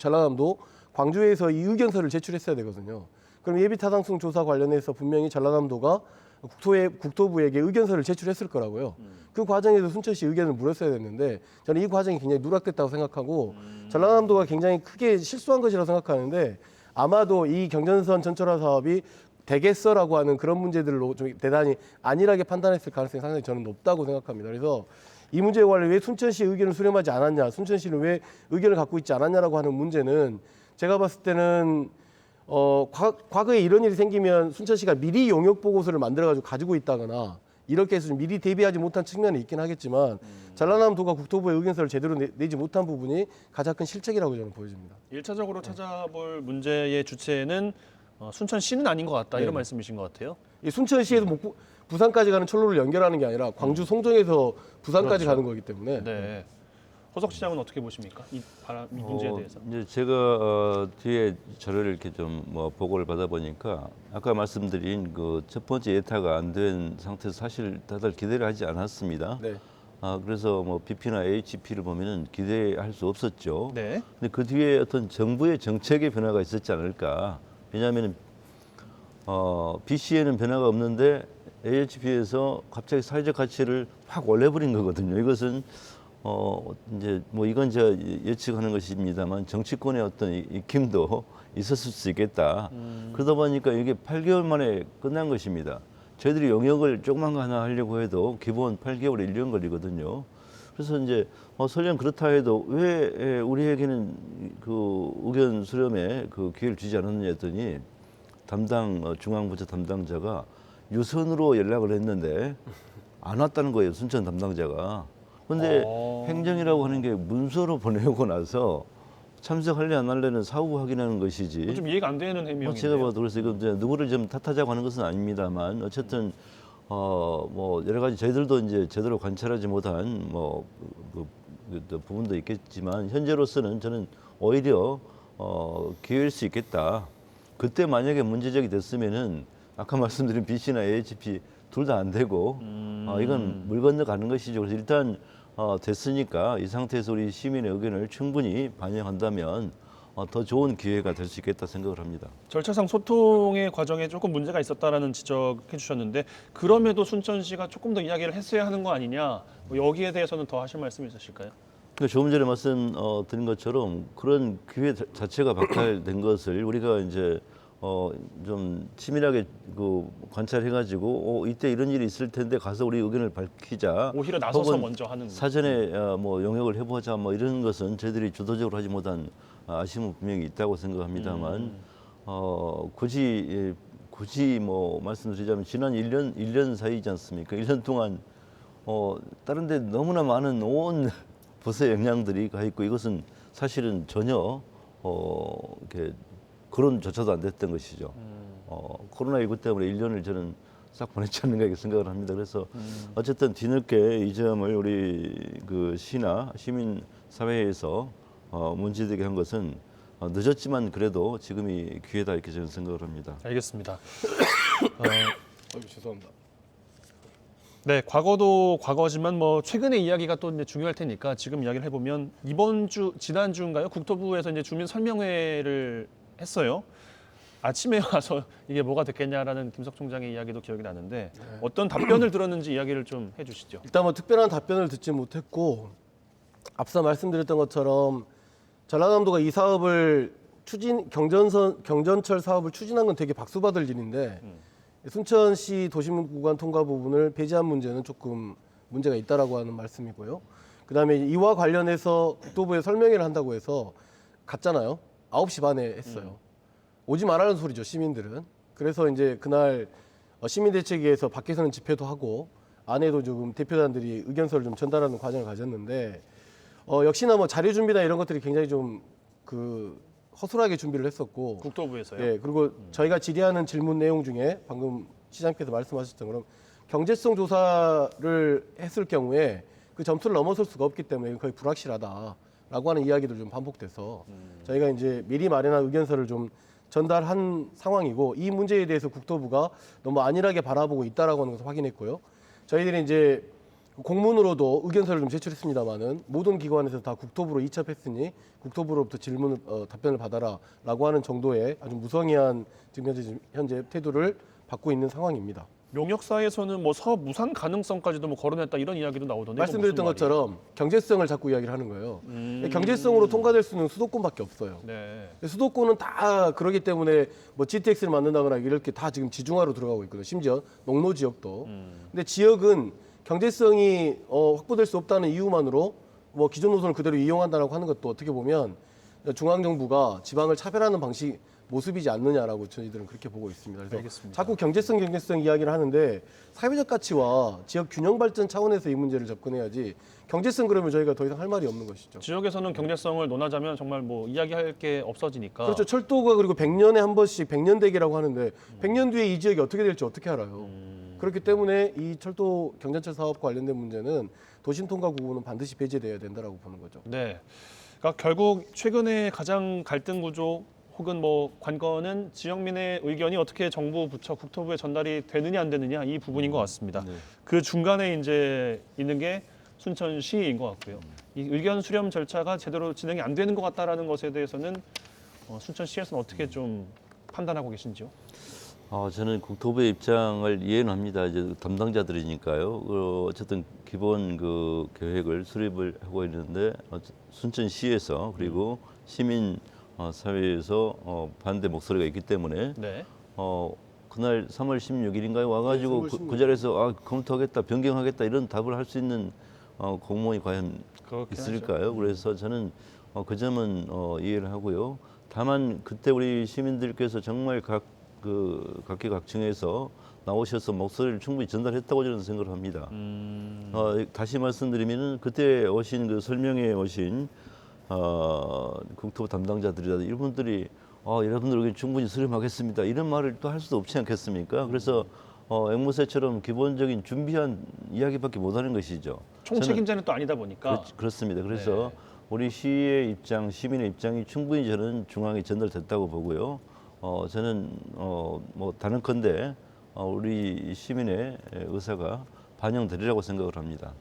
광주에서 이 의견서를 제출했어야 되거든요. 그럼 예비 타당성 조사 관련해서 분명히 전라남도가 국토부에게 의견서를 제출했을 거라고요. 그 과정에서 순천시 의견을 물었어야 됐는데 저는 이 과정이 굉장히 누락됐다고 생각하고 전라남도가 굉장히 크게 실수한 것이라고 생각하는데 아마도 이 경전선 전철화 사업이 되겠어라고 하는 그런 문제들로 좀 대단히 안일하게 판단했을 가능성이 상당히 저는 높다고 생각합니다. 그래서 이 문제에 관해 왜 순천시 의견을 수렴하지 않았냐, 순천시는 왜 의견을 갖고 있지 않았냐라고 하는 문제는 제가 봤을 때는 과거에 이런 일이 생기면 순천시가 미리 용역 보고서를 만들어가지고 가지고 있다거나 이렇게 해서 좀 미리 대비하지 못한 측면이 있긴 하겠지만 전라남도가 국토부의 의견서를 제대로 내지 못한 부분이 가장 큰 실책이라고 저는 보여집니다. 1차적으로 찾아볼 문제의 주체는 순천시는 아닌 것 같다 이런 네. 말씀이신 것 같아요. 이 순천시에서 부산까지 가는 철로를 연결하는 게 아니라 광주 송정에서 부산까지 그렇죠. 가는 거기 때문에 네. 허석 시장은 어떻게 보십니까? 이 문제에 대해서. 이제 제가 뒤에 자료를 이렇게 좀 보고를 받아보니까 아까 말씀드린 그 첫 번째 예타가 안 된 상태에서 사실 다들 기대를 하지 않았습니다. 네. 그래서 뭐 BP나 HP를 보면은 기대할 수 없었죠. 네. 근데 그 뒤에 어떤 정부의 정책의 변화가 있었지 않을까. 왜냐하면 BC에는 변화가 없는데 AHP에서 갑자기 사회적 가치를 확 올려버린 거거든요. 이것은 이제 뭐 이건 제가 예측하는 것입니다만 정치권의 어떤 익힘도 있었을 수 있겠다. 그러다 보니까 이게 8개월 만에 끝난 것입니다. 저희들이 영역을 조그만 거 하나 하려고 해도 기본 8개월, 1년 걸리거든요. 그래서 이제 설령 그렇다 해도 왜 우리에게는 그 의견 수렴에 그 기회를 주지 않았느냐 했더니 중앙부처 담당자가 유선으로 연락을 했는데 안 왔다는 거예요. 순천 담당자가. 근데 행정이라고 하는 게 문서로 보내고 나서 참석할래 안 할래는 사후 확인하는 것이지. 좀 이해가 안 되는 해명인데요. 제가 봐도 그래서 이거 이제 누구를 좀 탓하자고 하는 것은 아닙니다만 어쨌든 뭐 여러 가지 저희들도 이제 제대로 관찰하지 못한 그 부분도 있겠지만 현재로서는 저는 오히려 기회일 수 있겠다. 그때 만약에 문제적이 됐으면은 아까 말씀드린 BC나 AHP 둘 다 안 되고 이건 물 건너가는 것이죠. 그래서 일단 됐으니까 이 상태에서 우리 시민의 의견을 충분히 반영한다면 더 좋은 기회가 될 수 있겠다 생각을 합니다. 절차상 소통의 과정에 조금 문제가 있었다라는 지적해 주셨는데 그럼에도 순천시가 조금 더 이야기를 했어야 하는 거 아니냐 뭐 여기에 대해서는 더 하실 말씀이 있으실까요? 그러니까 조금 전에 말씀드린 것처럼 그런 기회 자체가 박탈된 것을 우리가 이제 좀 치밀하게 그 관찰해가지고 이때 이런 일이 있을 텐데 가서 우리 의견을 밝히자. 오히려 나서서 혹은 먼저 하는 사전에 뭐 용역을 해보자 뭐 이런 것은 저희들이 주도적으로 하지 못한 아쉬움은 분명히 있다고 생각합니다만 굳이 뭐 말씀드리자면 지난 1년 사이지 않습니까? 1년 동안 다른 데 너무나 많은 온 부서의 영향들이 가 있고 이것은 사실은 전혀 이렇게 거론조차도 안 됐던 것이죠. 코로나19 때문에 1년을 저는 싹 보냈지 않는가 이렇게 생각을 합니다. 그래서 어쨌든 뒤늦게 이 점을 우리 그 시나 시민 사회에서 문제되게 한 것은 늦었지만 그래도 지금이 기회다 이렇게 저는 생각을 합니다. 알겠습니다. 죄송합니다. 네, 과거도 과거지만 뭐 최근의 이야기가 또 이제 중요할 테니까 지금 이야기를 해보면 이번 주 지난주인가요? 국토부에서 이제 주민 설명회를 했어요. 아침에 와서 이게 뭐가 됐겠냐라는 김석 총장의 이야기도 기억이 나는데 어떤 답변을 들었는지 이야기를 좀 해주시죠. 일단 뭐 특별한 답변을 듣지 못했고 앞서 말씀드렸던 것처럼 전라남도가 이 사업을 경전철 사업을 추진한 건 되게 박수받을 일인데 순천시 도심 구간 통과 부분을 폐지한 문제는 조금 문제가 있다라고 하는 말씀이고요. 그다음에 이와 관련해서 국토부에 설명회를 한다고 해서 갔잖아요. 9시 반에 했어요. 오지 말라는 소리죠, 시민들은. 그래서 이제 그날 시민대책위에서 밖에서는 집회도 하고 안에도 조금 대표단들이 의견서를 좀 전달하는 과정을 가졌는데 역시나 뭐 자료 준비나 이런 것들이 굉장히 좀 허술하게 준비를 했었고 국토부에서요. 예, 그리고 저희가 질의하는 질문 내용 중에 방금 시장님께서 말씀하셨던 것처럼 경제성 조사를 했을 경우에 그 점수를 넘어설 수가 없기 때문에 거의 불확실하다라고 하는 이야기들 좀 반복돼서 저희가 이제 미리 마련한 의견서를 좀 전달한 상황이고 이 문제에 대해서 국토부가 너무 안일하게 바라보고 있다라고 하는 것을 확인했고요. 저희들이 이제 공문으로도 의견서를 좀 제출했습니다만은 모든 기관에서 다 국토부로 이첩했으니 국토부로부터 답변을 받아라라고 하는 정도의 아주 무성의한 지금 현재 태도를 받고 있는 상황입니다. 용역사에서는 뭐 사업 무산 가능성까지도 뭐 거론했다 이런 이야기도 나오던데. 말씀드렸던 것처럼 경제성을 자꾸 이야기를 하는 거예요. 경제성으로 통과될 수는 수도권밖에 없어요. 네. 수도권은 다 그러기 때문에 뭐 GTX를 만든다거나 이렇게 다 지금 지중화로 들어가고 있거든요. 심지어 농로 지역도. 근데 지역은 경제성이 확보될 수 없다는 이유만으로 뭐 기존 노선을 그대로 이용한다라고 하는 것도 어떻게 보면 중앙 정부가 지방을 차별하는 모습이지 않느냐라고 저희들은 그렇게 보고 있습니다. 그래서 알겠습니다. 자꾸 경제성 이야기를 하는데 사회적 가치와 지역 균형 발전 차원에서 이 문제를 접근해야지 경제성 그러면 저희가 더 이상 할 말이 없는 것이죠. 지역에서는 경제성을 논하자면 정말 뭐 이야기할 게 없어지니까. 그렇죠. 철도가 그리고 100년에 한 번씩 100년 대계라고 하는데 100년 뒤에 이 지역이 어떻게 될지 어떻게 알아요. 그렇기 때문에 이 철도 경전철 사업과 관련된 문제는 도심 통과 구분은 반드시 배제돼야 된다라고 보는 거죠. 네. 그러니까 결국 최근에 가장 갈등 구조 혹은 뭐 관건은 지역민의 의견이 어떻게 정부 부처 국토부에 전달이 되느냐 안 되느냐 이 부분인 것 같습니다. 그 중간에 이제 있는 게 순천시인 것 같고요. 이 의견 수렴 절차가 제대로 진행이 안 되는 것 같다라는 것에 대해서는 순천시에서는 어떻게 좀 판단하고 계신지요? 저는 국토부의 입장을 이해는 합니다. 이제 담당자들이니까요. 어쨌든 기본 그 계획을 수립을 하고 있는데 순천시에서 그리고 시민 사회에서 반대 목소리가 있기 때문에 네. 그날 3월 16일인가요? 와가지고 네, 3월 그 자리에서 검토하겠다, 변경하겠다 이런 답을 할 수 있는 공무원이 과연 그렇긴 있을까요? 그래서 저는 그 점은 이해를 하고요. 다만 그때 우리 시민들께서 정말 각계각층에서 나오셔서 목소리를 충분히 전달했다고 저는 생각을 합니다. 다시 말씀드리면은 그때 오신 그 설명회에 오신 국토부 담당자들이라든지 이분들이 여러분들 의견 충분히 수렴하겠습니다. 이런 말을 또 할 수도 없지 않겠습니까? 그래서 앵무새처럼 기본적인 준비한 이야기밖에 못하는 것이죠. 총책임자는 또 아니다 보니까. 그렇습니다. 그래서 우리 시의 입장, 시민의 입장이 충분히 저는 중앙에 전달됐다고 보고요. 저는 뭐 단언컨대 우리 시민의 의사가 반영되리라고 생각을 합니다.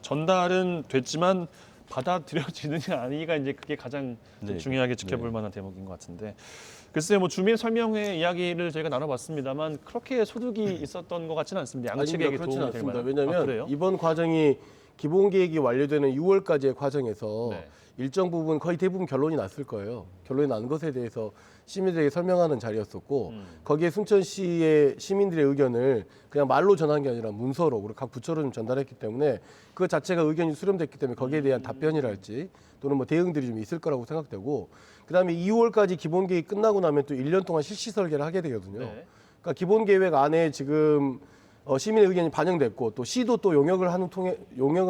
전달은 됐지만 받아들여지느냐 아니가 이제 그게 가장 네. 중요하게 지켜볼 만한 대목인 것 같은데 글쎄요 뭐 주민 설명회 이야기를 저희가 나눠봤습니다만 그렇게 소득이 있었던 것 같지는 않습니다. 양측에게 그렇지는 도움이 될 않습니다. 만한. 왜냐하면 그래요? 이번 과정이 기본 계획이 완료되는 6월까지의 과정에서 네. 일정 부분 거의 대부분 결론이 났을 거예요. 결론이 난 것에 대해서 시민들에게 설명하는 자리였었고 거기에 순천시의 시민들의 의견을 그냥 말로 전한 게 아니라 문서로 그리고 각 부처로 좀 전달했기 때문에 그 자체가 의견이 수렴됐기 때문에 거기에 대한 답변이랄지 또는 뭐 대응들이 좀 있을 거라고 생각되고 그다음에 2월까지 기본 계획 끝나고 나면 또 1년 동안 실시 설계를 하게 되거든요. 네. 그러니까 기본 계획 안에 지금 시민의 의견이 반영됐고 또 시도 또 용역을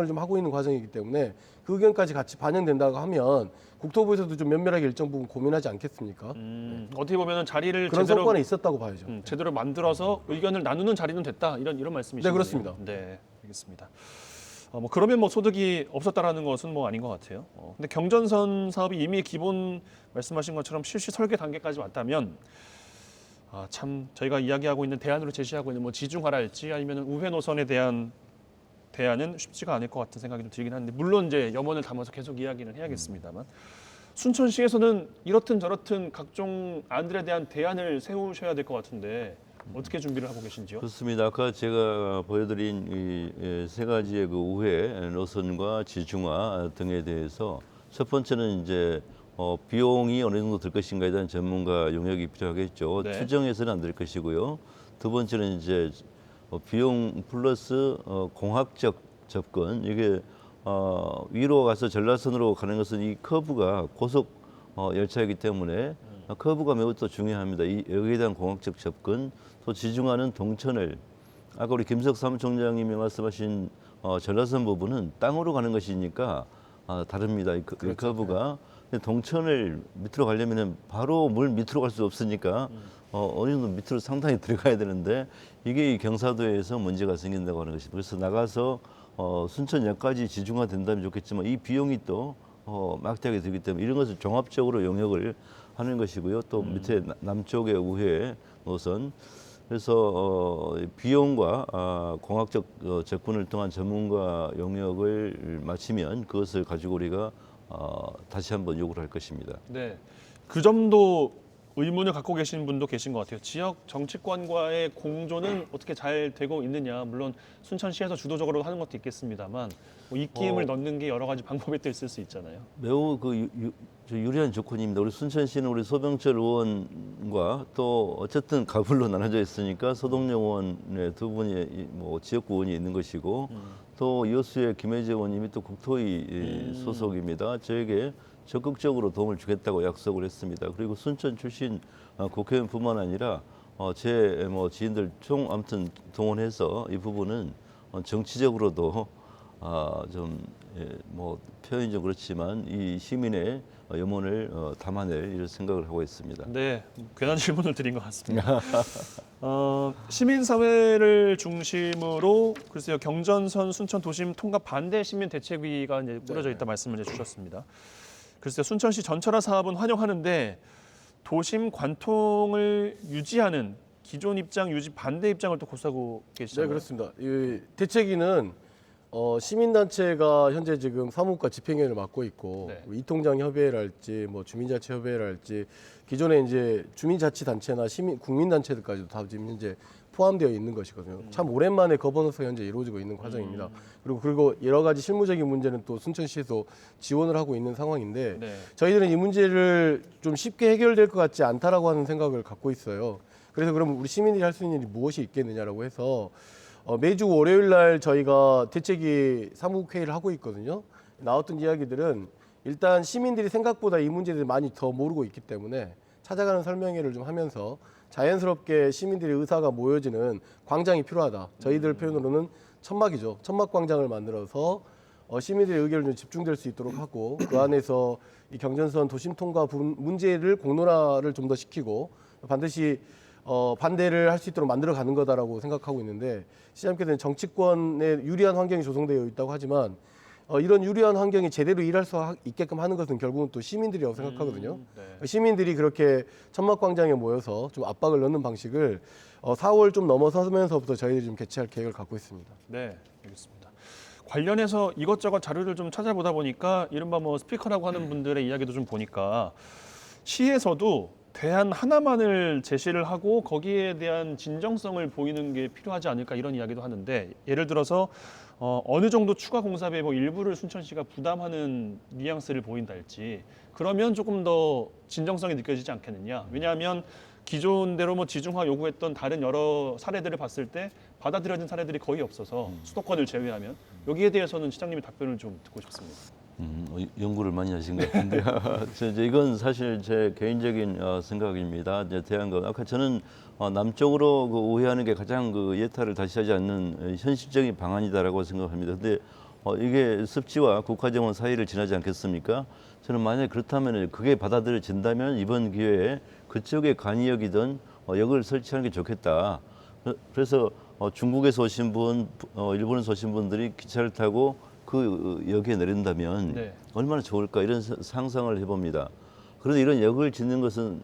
좀 하고 있는 과정이기 때문에 그 의견까지 같이 반영된다고 하면 국토부에서도 좀 면밀하게 일정 부분 고민하지 않겠습니까? 어떻게 보면은 자리를 그런 제대로 성과는 있었다고 봐야죠. 제대로 만들어서 의견을 나누는 자리는 됐다 이런 말씀이시죠? 네, 그렇습니다. 네, 알겠습니다. 뭐 그러면 뭐 소득이 없었다라는 것은 뭐 아닌 것 같아요. 근데 경전선 사업이 이미 기본 말씀하신 것처럼 실시 설계 단계까지 왔다면 참 저희가 이야기하고 있는 대안으로 제시하고 있는 뭐 지중화랄지 아니면 우회 노선에 대한 대안은 쉽지가 않을 것 같은 생각이 좀 들긴 하는데 물론 이제 염원을 담아서 계속 이야기는 해야겠습니다만 순천시에서는 이렇든 저렇든 각종 안들에 대한 대안을 세우셔야 될 것 같은데 어떻게 준비를 하고 계신지요? 그렇습니다. 아까 제가 보여드린 이 세 가지의 그 우회 노선과 지중화 등에 대해서 첫 번째는 이제 비용이 어느 정도 들 것인가에 대한 전문가 용역이 필요하겠죠. 네. 추정해서는 안 될 것이고요. 두 번째는 이제 비용 플러스 공학적 접근. 이게 위로 가서 전라선으로 가는 것은 이 커브가 고속 열차이기 때문에 커브가 매우 또 중요합니다. 여기에 대한 공학적 접근, 또 지중화는 동천을 아까 우리 김석 사무총장님이 말씀하신 전라선 부분은 땅으로 가는 것이니까 다릅니다. 이 커브가. 근데 동천을 밑으로 가려면은 바로 물 밑으로 갈 수 없으니까 어느 정도 밑으로 상당히 들어가야 되는데 이게 이 경사도에서 문제가 생긴다고 하는 것입니다. 그래서 나가서 순천역까지 지중화 된다면 좋겠지만 이 비용이 또 막대하게 들기 때문에 이런 것을 종합적으로 용역을 하는 것이고요. 또 밑에 남쪽의 우회 노선. 그래서 비용과 공학적 접근을 통한 전문가 용역을 마치면 그것을 가지고 우리가 다시 한번 요구를 할 것입니다. 네, 그 점도 의문을 갖고 계신 분도 계신 것 같아요. 지역 정치권과의 공조는 어떻게 잘 되고 있느냐. 물론 순천시에서 주도적으로 하는 것도 있겠습니다만 뭐 입김을 넣는 게 여러 가지 방법이 또 있을 수 있잖아요. 매우 유리한 조건입니다. 우리 순천시는 우리 소병철 의원과 또 어쨌든 가불로 나눠져 있으니까 서동영 의원의 두 분이 뭐 지역구 의원이 있는 것이고 또 이호수의 김혜재 의원님이 또 국토위 소속입니다. 저에게 적극적으로 도움을 주겠다고 약속을 했습니다. 그리고 순천 출신 국회의원뿐만 아니라 제 뭐 지인들 총 아무튼 동원해서 이 부분은 정치적으로도 뭐 표현이 좀 그렇지만 이 시민의 염원을 담아낼 이런 생각을 하고 있습니다. 네, 괜한 질문을 드린 것 같습니다. 시민사회를 중심으로 글쎄요 경전선 순천 도심 통합 반대 시민 대책위가 이제 꾸려져 있다 말씀을 해주셨습니다. 글쎄요 순천시 전철화 사업은 환영하는데 도심 관통을 유지하는 기존 입장 유지 반대 입장을 또 고수하고 네, 계시잖아요. 그렇습니다. 이 대책위는 시민단체가 현재 지금 사무과 집행위원을 맡고 있고 네. 뭐 이통장 협의회랄지 뭐 주민자치 협의회랄지 기존에 이제 주민자치단체나 국민단체들까지도 다 지금 현재 포함되어 있는 것이거든요. 참 오랜만에 거버넌스가 현재 이루어지고 있는 과정입니다. 그리고 여러 가지 실무적인 문제는 또 순천시에서 지원을 하고 있는 상황인데 네. 저희들은 이 문제를 좀 쉽게 해결될 것 같지 않다라고 하는 생각을 갖고 있어요. 그래서 그럼 우리 시민들이 할 수 있는 일이 무엇이 있겠느냐라고 해서 매주 월요일 날 저희가 대책위 사무회의를 하고 있거든요. 나왔던 이야기들은 일단 시민들이 생각보다 이 문제를 많이 더 모르고 있기 때문에 찾아가는 설명회를 좀 하면서 자연스럽게 시민들의 의사가 모여지는 광장이 필요하다. 저희들 표현으로는 천막이죠. 천막 광장을 만들어서 시민들의 의견을 좀 집중될 수 있도록 하고 그 안에서 이 경전선 도심 통과 문제를 공론화를 좀 더 시키고 반드시 반대를 할 수 있도록 만들어가는 거다라고 생각하고 있는데 시장님께서는 정치권에 유리한 환경이 조성되어 있다고 하지만 이런 유리한 환경이 제대로 일할 수 있게끔 하는 것은 결국은 또 시민들이라고 생각하거든요. 네. 시민들이 그렇게 천막광장에 모여서 좀 압박을 넣는 방식을 4월 좀 넘어서면서부터 저희들이 좀 개최할 계획을 갖고 있습니다. 네, 알겠습니다. 관련해서 이것저것 자료를 좀 찾아보다 보니까 이른바 뭐 스피커라고 하는 분들의 이야기도 좀 보니까 시에서도 대안 하나만을 제시를 하고 거기에 대한 진정성을 보이는 게 필요하지 않을까 이런 이야기도 하는데 예를 들어서 어느 정도 추가 공사비의 뭐 일부를 순천시가 부담하는 뉘앙스를 보인달지 그러면 조금 더 진정성이 느껴지지 않겠느냐. 왜냐하면 기존대로 뭐 지중화 요구했던 다른 여러 사례들을 봤을 때 받아들여진 사례들이 거의 없어서 수도권을 제외하면 여기에 대해서는 시장님의 답변을 좀 듣고 싶습니다. 연구를 많이 하신 것 같은데요. 이건 사실 제 개인적인 생각입니다. 이제 대한거 아까 저는 남쪽으로 우회하는 게 가장 그 예타를 다시 하지 않는 현실적인 방안이다라고 생각합니다. 근데 이게 습지와 국가정원 사이를 지나지 않겠습니까? 저는 만약에 그렇다면 그게 받아들여진다면 이번 기회에 그쪽에 간이역이든 역을 설치하는 게 좋겠다. 그래서 중국에서 오신 분, 일본에서 오신 분들이 기차를 타고 그 역에 내린다면 네. 얼마나 좋을까 이런 상상을 해봅니다. 그런데 이런 역을 짓는 것은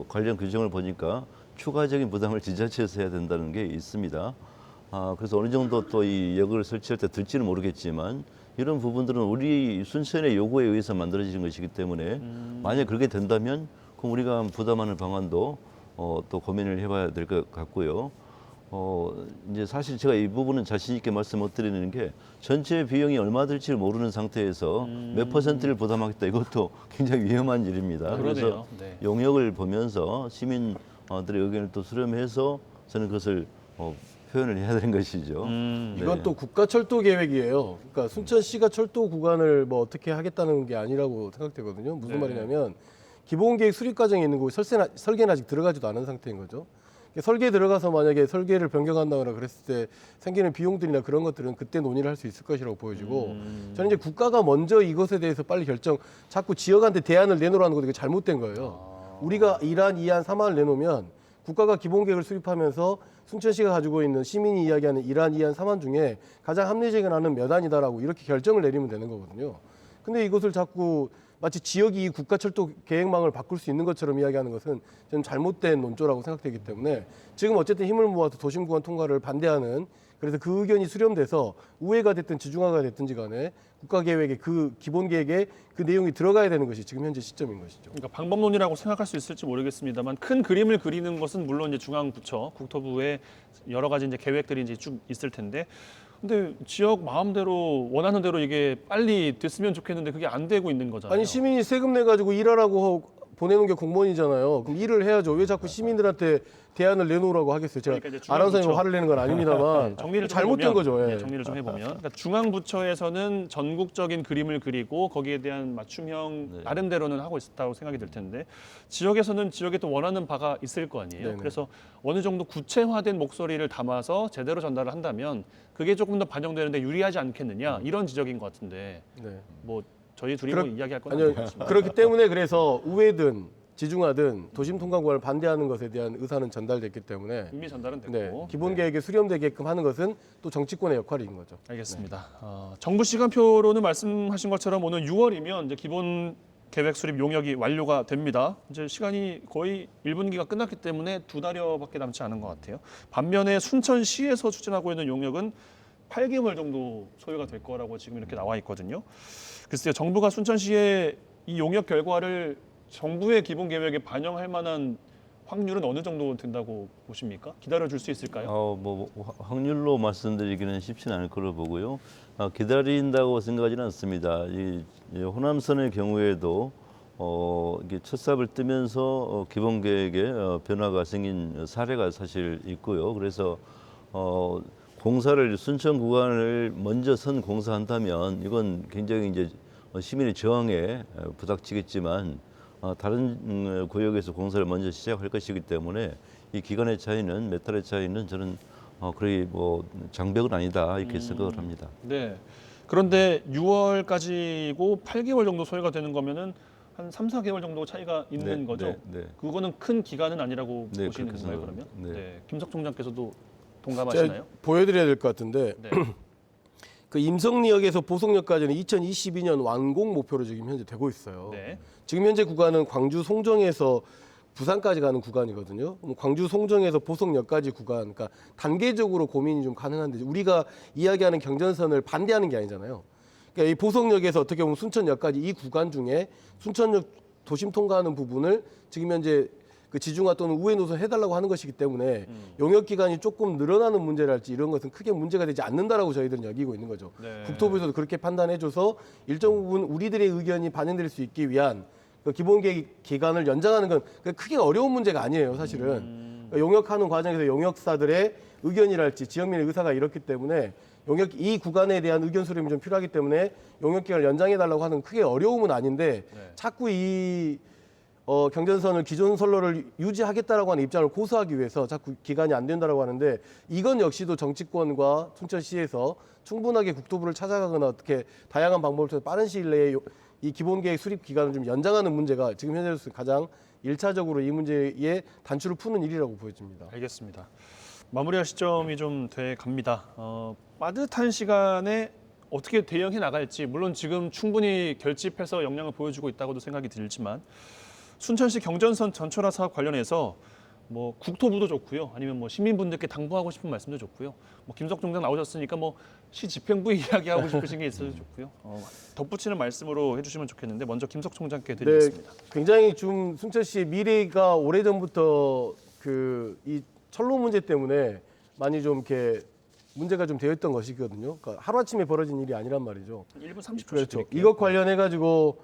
관련 규정을 보니까 추가적인 부담을 지자체에서 해야 된다는 게 있습니다. 그래서 어느 정도 또 이 역을 설치할 때 들지는 모르겠지만 이런 부분들은 우리 순천의 요구에 의해서 만들어진 것이기 때문에 만약 그렇게 된다면 그럼 우리가 부담하는 방안도 또 고민을 해봐야 될 것 같고요. 이제 사실 제가 이 부분은 자신 있게 말씀 못 드리는 게 전체 비용이 얼마 들지를 모르는 상태에서 몇 퍼센트를 부담하겠다 이것도 굉장히 위험한 일입니다. 그래서 그러네요. 네. 용역을 보면서 시민들의 의견을 또 수렴해서 저는 그것을 표현을 해야 되는 것이죠. 네. 이건 또 국가철도 계획이에요. 그러니까 순천시가 철도 구간을 뭐 어떻게 하겠다는 게 아니라고 생각되거든요. 무슨 네. 말이냐면 기본계획 수립 과정에 있는 거 설계는 아직 들어가지도 않은 상태인 거죠. 설계에 들어가서 만약에 설계를 변경한다거나 그랬을 때 생기는 비용들이나 그런 것들은 그때 논의를 할 수 있을 것이라고 보여지고 저는 이제 국가가 먼저 이것에 대해서 빨리 자꾸 지역한테 대안을 내놓으라는 것도 잘못된 거예요. 우리가 1안, 2안, 3안을 내놓으면 국가가 기본계획을 수립하면서 순천시가 가지고 있는 시민이 이야기하는 1안, 2안, 3안 중에 가장 합리적인 안은 몇 안이다라고 이렇게 결정을 내리면 되는 거거든요. 근데 이것을 자꾸 마치 지역이 이 국가철도 계획망을 바꿀 수 있는 것처럼 이야기하는 것은 저는 잘못된 논조라고 생각되기 때문에 지금 어쨌든 힘을 모아서 도심구간 통과를 반대하는 그래서 그 의견이 수렴돼서 우회가 됐든 지중화가 됐든지 간에 국가계획의 그 기본계획에 그 내용이 들어가야 되는 것이 지금 현재 시점인 것이죠. 그러니까 방법론이라고 생각할 수 있을지 모르겠습니다만 큰 그림을 그리는 것은 물론 이제 중앙부처, 국토부의 여러 가지 이제 계획들이 이제 쭉 있을 텐데, 근데 지역 마음대로 원하는 대로 이게 빨리 됐으면 좋겠는데 그게 안 되고 있는 거잖아요. 아니 시민이 세금 내 가지고 일하라고 보내는 게 공무원이잖아요. 그럼 일을 해야죠. 왜 자꾸 시민들한테 대안을 내놓으라고 하겠어요? 제가 그러니까 이제 아나운서님 중앙부처. 화를 내는 건 아닙니다만 정리를 좀 잘못된 해보면, 거죠. 예. 네, 정리를 좀 해보면 그러니까 중앙부처에서는 전국적인 그림을 그리고 거기에 대한 맞춤형 네. 나름대로는 하고 있다고 생각이 들 텐데 지역에서는 지역에 또 원하는 바가 있을 거 아니에요. 네네. 그래서 어느 정도 구체화된 목소리를 담아서 제대로 전달을 한다면 그게 조금 더 반영되는데 유리하지 않겠느냐 이런 지적인 것 같은데 네. 뭐 저희 둘이 그렇- 뭐 이야기할 건 아니요. 아니겠지만 그렇기 때문에 그래서 우회든 지중화든 도심 통과 구간을 반대하는 것에 대한 의사는 전달됐기 때문에 이미 전달은 됐고 네, 기본 계획에 수렴되게끔 하는 것은 또 정치권의 역할인 거죠. 알겠습니다. 정부 시간표로는 말씀하신 것처럼 오늘 6월이면 이제 기본 계획 수립 용역이 완료가 됩니다. 이제 시간이 거의 1분기가 끝났기 때문에 2달여밖에 남지 않은 것 같아요. 반면에 순천시에서 추진하고 있는 용역은 8개월 정도 소요가 될 거라고 지금 이렇게 나와 있거든요. 글쎄요, 정부가 순천시의 이 용역 결과를 정부의 기본 계획에 반영할 만한 확률은 어느 정도 된다고 보십니까? 기다려줄 수 있을까요? 뭐 확률로 말씀드리기는 쉽지는 않을 거로 보고요. 기다린다고 생각하지는 않습니다. 이 호남선의 경우에도 이게 첫 삽을 뜨면서 기본 계획에 변화가 생긴 사례가 사실 있고요. 그래서 공사를 순천 구간을 먼저 선 공사한다면 이건 굉장히 이제 시민의 저항에 부닥치겠지만 다른 구역에서 공사를 먼저 시작할 것이기 때문에 이 기간의 차이는 몇 달의 차이는 저는 거의 뭐 장벽은 아니다 이렇게 생각을 합니다. 네. 그런데 6월까지고 8개월 정도 소요가 되는 거면은 한 3, 4개월 정도 차이가 있는 네, 거죠. 네, 네. 그거는 큰 기간은 아니라고 네, 보시는 그렇게 건가요, 그러면? 생각합니다. 네. 김석 총장께서도 동감하시나요? 제가 보여드려야 될 것 같은데 네. 그 임성리역에서 보성역까지는 2022년 완공 목표로 지금 현재 되고 있어요. 네. 지금 현재 구간은 광주 송정에서 부산까지 가는 구간이거든요. 그럼 광주 송정에서 보성역까지 구간, 그러니까 단계적으로 고민이 좀 가능한데 우리가 이야기하는 경전선을 반대하는 게 아니잖아요. 그러니까 이 보성역에서 어떻게 보면 순천역까지 이 구간 중에 순천역 도심 통과하는 부분을 지금 현재 그 지중화 또는 우회 노선 해달라고 하는 것이기 때문에 용역 기간이 조금 늘어나는 문제랄지 이런 것은 크게 문제가 되지 않는다라고 저희들은 여기고 있는 거죠. 네. 국토부에서도 그렇게 판단해줘서 일정 부분 우리들의 의견이 반영될 수 있기 위한 그 기본 계획 기간을 연장하는 건 크게 어려운 문제가 아니에요, 사실은. 그러니까 용역하는 과정에서 용역사들의 의견이랄지 지역민의 의사가 이렇기 때문에 용역 이 구간에 대한 의견 수렴이 좀 필요하기 때문에 용역 기간을 연장해 달라고 하는 크게 어려움은 아닌데 네. 자꾸 이 경전선을 기존 선로를 유지하겠다라고 하는 입장을 고수하기 위해서 자꾸 기간이 안 된다라고 하는데 이건 역시도 정치권과 순천시에서 충분하게 국토부를 찾아가거나 어떻게 다양한 방법을 통해 빠른 시일 내에 이 기본계획 수립 기간을 좀 연장하는 문제가 지금 현재로서 가장 1차적으로 이 문제의 단추를 푸는 일이라고 보여집니다. 알겠습니다. 마무리할 시점이 좀 돼 갑니다. 빠듯한 시간에 어떻게 대응해 나갈지 물론 지금 충분히 결집해서 역량을 보여주고 있다고도 생각이 들지만 순천시 경전선 전철화 사업 관련해서 뭐 국토부도 좋고요. 아니면 뭐 시민분들께 당부하고 싶은 말씀도 좋고요. 뭐 김석 총장 나오셨으니까 뭐 시 집행부 이야기하고 싶으신 게 있어도 좋고요. 덧붙이는 말씀으로 해주시면 좋겠는데 먼저 김석 총장께 드리겠습니다. 굉장히 좀 순천시의 미래가 오래전부터 그 이 철로 문제 때문에 많이 좀 이렇게 문제가 좀 되어 있던 것이거든요. 그러니까 하루아침에 벌어진 일이 아니란 말이죠. 1분 30초씩 그렇죠. 드릴게요. 이것 관련해 가지고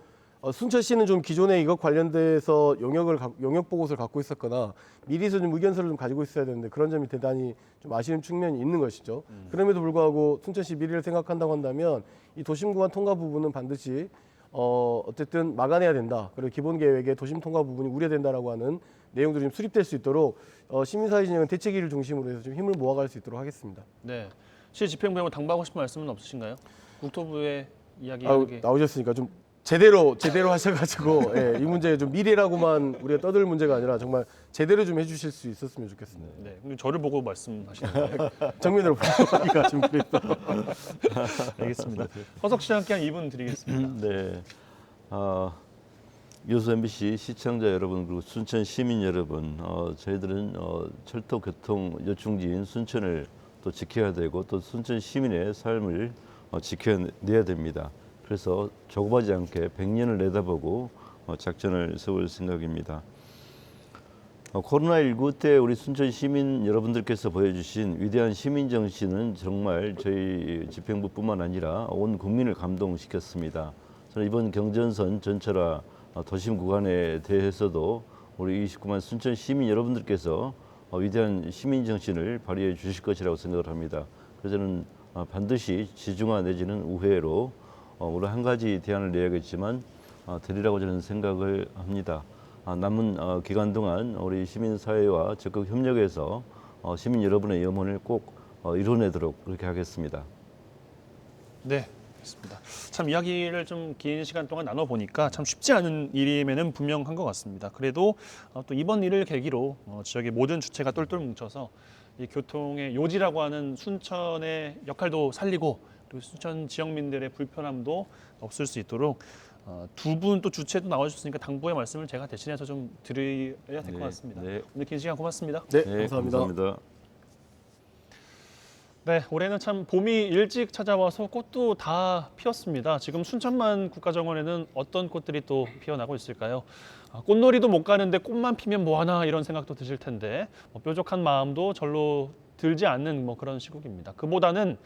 순천시는 좀 기존에 이것 관련돼서 용역 보고서를 갖고 있었거나 미리서 좀 의견서를 좀 가지고 있어야 되는데 그런 점이 대단히 좀 아쉬운 측면이 있는 것이죠. 그럼에도 불구하고 순천시 미래를 생각한다고 한다면 이 도심 구간 통과 부분은 반드시 어쨌든 막아내야 된다. 그리고 기본 계획에 도심 통과 부분이 우려된다라고 하는 내용들이 좀 수립될 수 있도록 시민사회 진영은 대책위를 중심으로 해서 좀 힘을 모아갈 수 있도록 하겠습니다. 네. 시 집행부에 당부하고 싶은 말씀은 없으신가요? 국토부의 이야기하는 게 나오셨으니까 좀 제대로 하셔가지고 예, 이 문제 좀 미래라고만 우리가 떠들 문제가 아니라 정말 제대로 좀 해주실 수 있었으면 좋겠습니다. 네. 근데 저를 보고 말씀하시는 거예요. 정면으로 보기가 좀 그랬어. 알겠습니다. 허석 씨와 함께 한 2분 드리겠습니다. 네. 유수 MBC 시청자 여러분 그리고 순천 시민 여러분, 저희들은 철도 교통 요충지인 순천을 또 지켜야 되고 또 순천 시민의 삶을 지켜내야 됩니다. 그래서 조급하지 않게 100년을 내다보고 작전을 세울 생각입니다. 코로나19 때 우리 순천 시민 여러분들께서 보여주신 위대한 시민 정신은 정말 저희 집행부뿐만 아니라 온 국민을 감동시켰습니다. 저는 이번 경전선 전철화 도심 구간에 대해서도 우리 29만 순천 시민 여러분들께서 위대한 시민 정신을 발휘해 주실 것이라고 생각을 합니다. 그래서 저는 반드시 지중화 내지는 우회로 물론 한 가지 대안을 내야겠지만 드리라고 저는 생각을 합니다. 남은 기간 동안 우리 시민사회와 적극 협력해서 시민 여러분의 염원을 꼭 이뤄내도록 그렇게 하겠습니다. 네. 알겠습니다. 참 이야기를 좀 긴 시간 동안 나눠보니까 참 쉽지 않은 일임에는 분명한 것 같습니다. 그래도 또 이번 일을 계기로 지역의 모든 주체가 똘똘 뭉쳐서 이 교통의 요지라고 하는 순천의 역할도 살리고 그리고 순천 지역민들의 불편함도 없을 수 있도록 두 분 또 주체도 나와주셨으니까 당부의 말씀을 제가 대신해서 좀 드려야 될 것 같습니다. 네. 오늘 긴 시간 고맙습니다. 네, 네, 감사합니다. 감사합니다. 네, 올해는 참 봄이 일찍 찾아와서 꽃도 다 피었습니다. 지금 순천만 국가정원에는 어떤 꽃들이 또 피어나고 있을까요? 꽃놀이도 못 가는데 꽃만 피면 뭐하나 이런 생각도 드실 텐데 뾰족한 마음도 절로 들지 않는 그런 시국입니다. 그보다는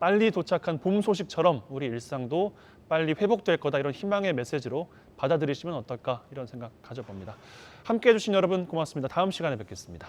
빨리 도착한 봄 소식처럼 우리 일상도 빨리 회복될 거다 이런 희망의 메시지로 받아들이시면 어떨까 이런 생각 가져봅니다. 함께해 주신 여러분 고맙습니다. 다음 시간에 뵙겠습니다.